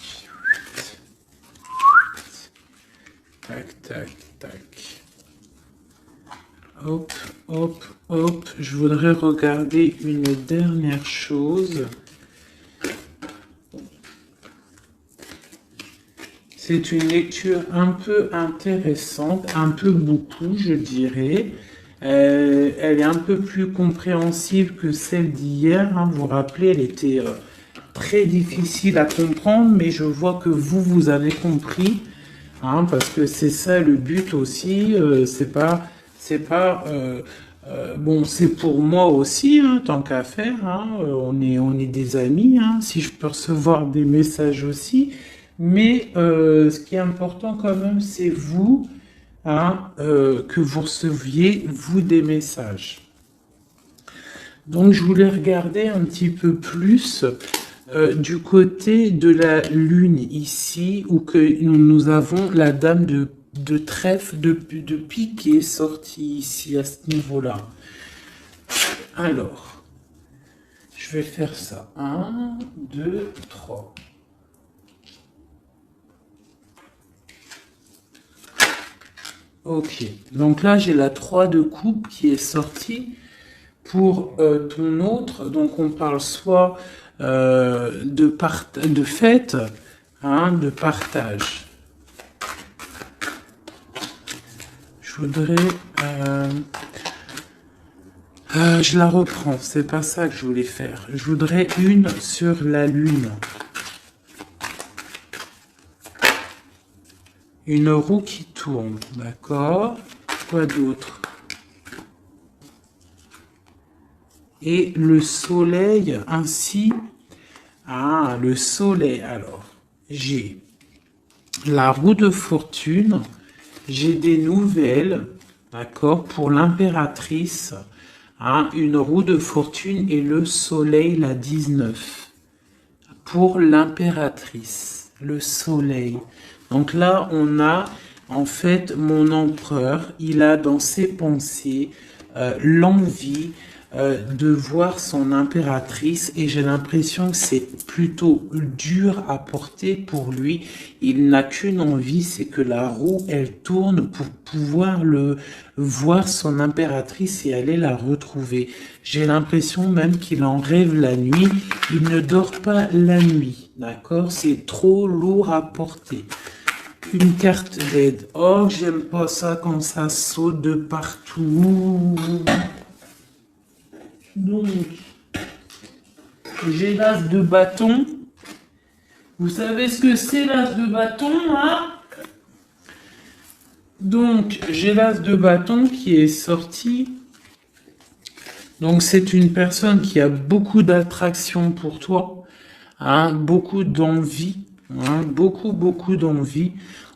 Tac, tac, tac. Hop, hop, hop. Je voudrais regarder une dernière chose. C'est une lecture un peu intéressante, un peu beaucoup, je dirais. Elle est un peu plus compréhensible que celle d'hier. Hein. Vous vous rappelez, elle était très difficile à comprendre, mais je vois que vous avez compris. Hein, parce que c'est ça le but aussi. Bon, c'est pour moi aussi, hein, tant qu'à faire. Hein, on est des amis. Hein, si je peux recevoir des messages aussi. Mais ce qui est important quand même, c'est vous, hein, que vous receviez, vous, des messages. Donc, je voulais regarder un petit peu plus du côté de la Lune ici, où que nous avons la dame de trèfle, de pique qui est sortie ici, à ce niveau-là. Alors, je vais faire ça. 1, 2, 3. Ok, donc là j'ai la 3 de coupe qui est sortie pour ton autre. Donc on parle soit de fête, hein, de partage. Je voudrais... je la reprends, c'est pas ça que je voulais faire. Je voudrais une sur la Lune. Une roue qui tourne, d'accord. Quoi d'autre? et le soleil ainsi. Ah, le soleil. Alors, j'ai la roue de fortune, j'ai des nouvelles, d'accord, pour l'impératrice, hein, une roue de fortune et le soleil, la 19. Pour l'impératrice, le soleil. Donc là, on a en fait mon empereur, il a dans ses pensées l'envie de voir son impératrice et j'ai l'impression que c'est plutôt dur à porter pour lui. Il n'a qu'une envie, c'est que la roue, elle tourne pour pouvoir voir son impératrice et aller la retrouver. J'ai l'impression même qu'il en rêve la nuit. Il ne dort pas la nuit, d'accord? C'est trop lourd à porter. Une carte d'aide. Oh, j'aime pas ça quand ça saute de partout. Donc, j'ai l'as de bâton. Vous savez ce que c'est l'as de bâton, hein? Donc, j'ai l'as de bâton qui est sorti. Donc, c'est une personne qui a beaucoup d'attraction pour toi, hein, beaucoup d'envie, hein, beaucoup d'envie.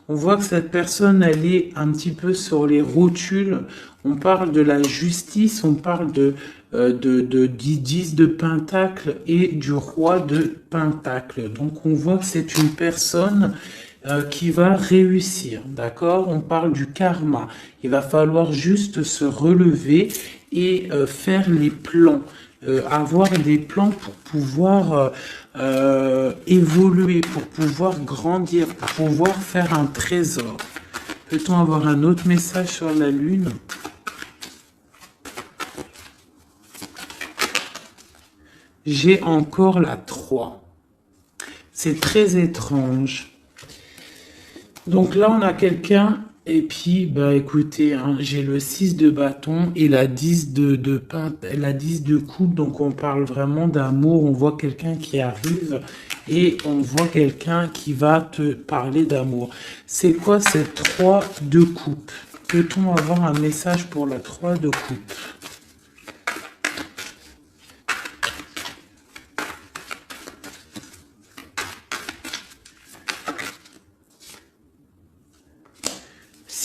On voit que cette personne, elle est un petit peu sur les rotules. On parle de la justice, on parle du 10 de Pentacle et du roi de Pentacle. Donc, on voit que c'est une personne qui va réussir, d'accord? On parle du karma. Il va falloir juste se relever et faire les plans. Avoir des plans pour pouvoir évoluer, pour pouvoir grandir, pour pouvoir faire un trésor. Peut-on avoir un autre message sur la lune? J'ai encore la 3. C'est très étrange. Donc là, on a quelqu'un, et puis, bah écoutez, hein, j'ai le 6 de bâton et la 10 la 10 de coupe, donc on parle vraiment d'amour, on voit quelqu'un qui arrive et on voit quelqu'un qui va te parler d'amour. C'est quoi cette 3 de coupe? Peut-on avoir un message pour la 3 de coupe?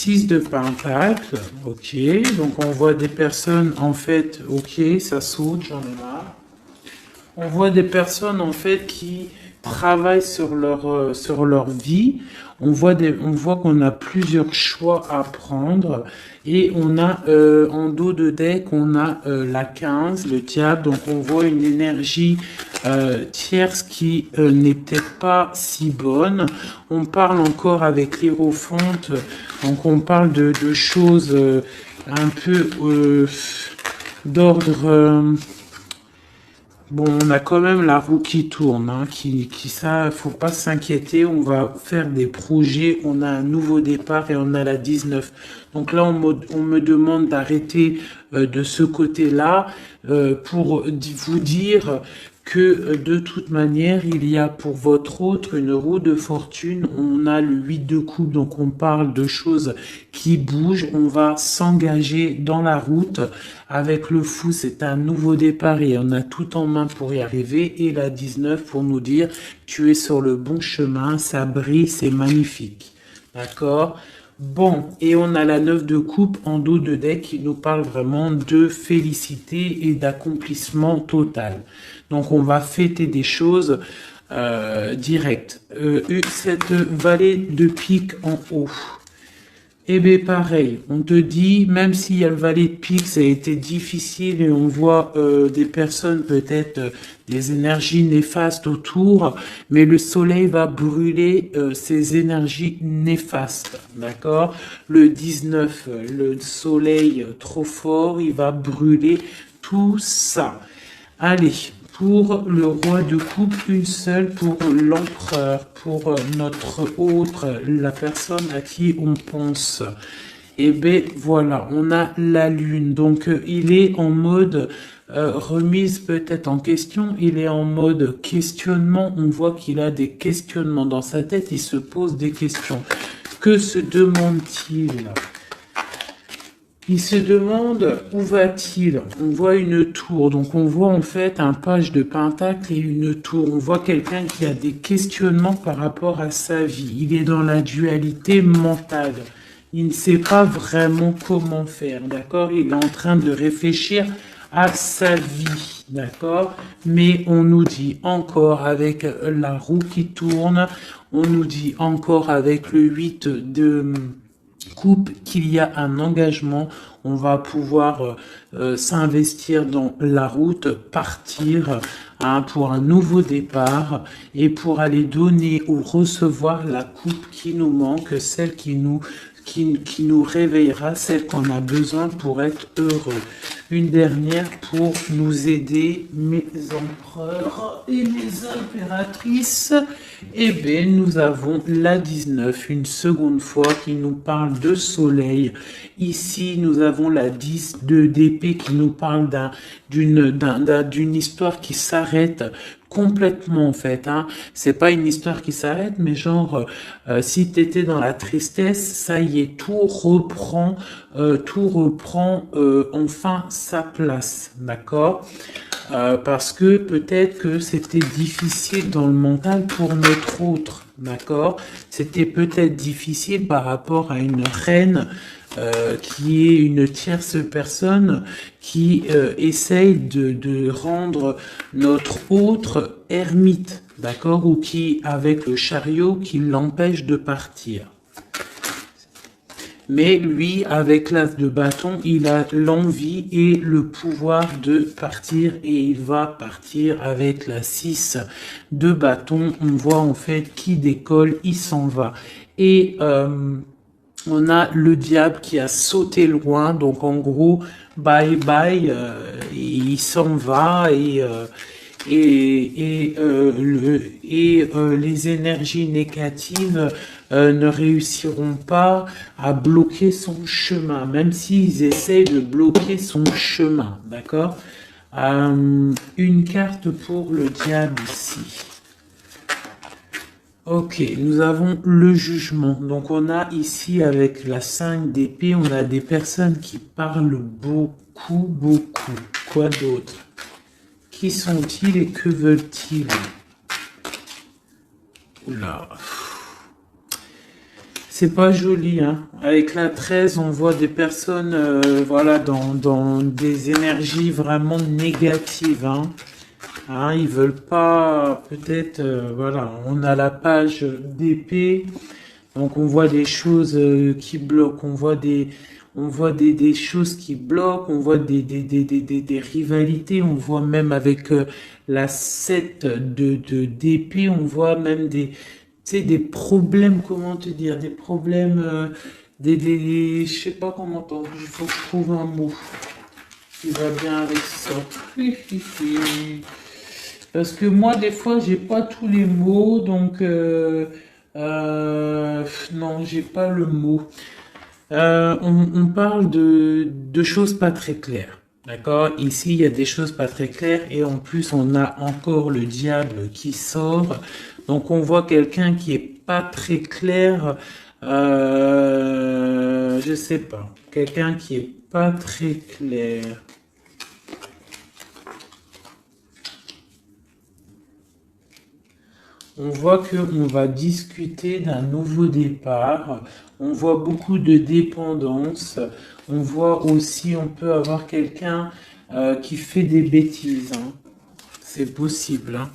De Pentacle, ok, donc on voit des personnes en fait, ok, ça saute, j'en ai marre. On voit des personnes en fait qui travaillent sur leur vie. On voit qu'on a plusieurs choix à prendre et on a en dos de deck on a la 15, le diable. Donc on voit une énergie tierce qui n'est peut-être pas si bonne. On parle encore avec l'Hiérophante, donc on parle de choses un peu d'ordre. Bon, on a quand même la roue qui tourne, hein, ça, faut pas s'inquiéter, on va faire des projets, on a un nouveau départ et on a la 19. Donc là, on me demande d'arrêter de ce côté-là pour vous dire que de toute manière, il y a pour votre autre une roue de fortune, on a le 8 de coupe, donc on parle de choses qui bougent, on va s'engager dans la route. Avec le fou, c'est un nouveau départ et on a tout en main pour y arriver. Et la 19 pour nous dire, tu es sur le bon chemin, ça brille, c'est magnifique. D'accord? Bon, et on a la 9 de coupe en dos de deck qui nous parle vraiment de félicité et d'accomplissement total. Donc on va fêter des choses directes. Cette vallée de pique en haut. Eh bien pareil, on te dit, même s'il y a le valet de pique, ça a été difficile et on voit des personnes peut-être des énergies néfastes autour, mais le soleil va brûler ces énergies néfastes, d'accord? Le 19, le soleil trop fort, il va brûler tout ça. Allez, pour le roi de coupe, une seule pour l'empereur, pour notre autre, la personne à qui on pense. Et bien voilà, on a la lune. Donc il est en mode remise peut-être en question, il est en mode questionnement. On voit qu'il a des questionnements dans sa tête, il se pose des questions. Que se demande-t-il? Il se demande où va-t-il. On voit une tour, donc on voit en fait un page de pentacle et une tour. On voit quelqu'un qui a des questionnements par rapport à sa vie. Il est dans la dualité mentale. Il ne sait pas vraiment comment faire, d'accord? Il est en train de réfléchir à sa vie, d'accord? Mais on nous dit encore avec la roue qui tourne, on nous dit encore avec le 8 de coupe qu'il y a un engagement, on va pouvoir s'investir dans la route, partir pour un nouveau départ et pour aller donner ou recevoir la coupe qui nous manque, celle qui nous réveillera, celle qu'on a besoin pour être heureux. Une dernière pour nous aider, mes empereurs et mes impératrices. Eh bien, nous avons la 19, une seconde fois, qui nous parle de soleil. Ici, nous avons la 10 d'épée qui nous parle d'une histoire qui s'arrête complètement en fait, hein. C'est pas une histoire qui s'arrête, mais genre si t'étais dans la tristesse, ça y est, tout reprend enfin sa place, d'accord? Parce que peut-être que c'était difficile dans le mental pour notre autre, d'accord? C'était peut-être difficile par rapport à une reine qui est une tierce personne qui essaye de rendre notre autre ermite, d'accord? Ou qui, avec le chariot, qui l'empêche de partir. Mais lui, avec l'as de bâton, il a l'envie et le pouvoir de partir et il va partir avec la 6 de bâton. On voit en fait qui décolle, il s'en va. Et on a le diable qui a sauté loin, donc en gros, bye bye, il s'en va et les énergies négatives ne réussiront pas à bloquer son chemin, même s'ils essayent de bloquer son chemin, d'accord? Une carte pour le diable ici. Ok, nous avons le jugement. Donc on a ici avec la 5 d'épée, on a des personnes qui parlent beaucoup, beaucoup. Quoi d'autre? Qui sont-ils et que veulent-ils? Oula. C'est pas joli, hein. Avec la 13, on voit des personnes, voilà, dans des énergies vraiment négatives, hein. Hein, ils veulent pas, peut-être, voilà, on a la page d'épée, donc on voit des choses qui bloquent, on voit des choses qui bloquent, on voit des rivalités, on voit même avec la 7 d'épée, on voit même tu sais, des problèmes, comment te dire, des problèmes, je sais pas comment il faut que je trouve un mot qui va bien avec ça. Parce que moi, des fois, j'ai pas tous les mots, donc non, j'ai pas le mot. On parle de choses pas très claires, d'accord? Ici, il y a des choses pas très claires et en plus, on a encore le diable qui sort. Donc, on voit quelqu'un qui est pas très clair. Je sais pas. Quelqu'un qui est pas très clair. On voit qu'on va discuter d'un nouveau départ. On voit beaucoup de dépendance. On voit aussi, on peut avoir quelqu'un qui fait des bêtises, hein. C'est possible, hein.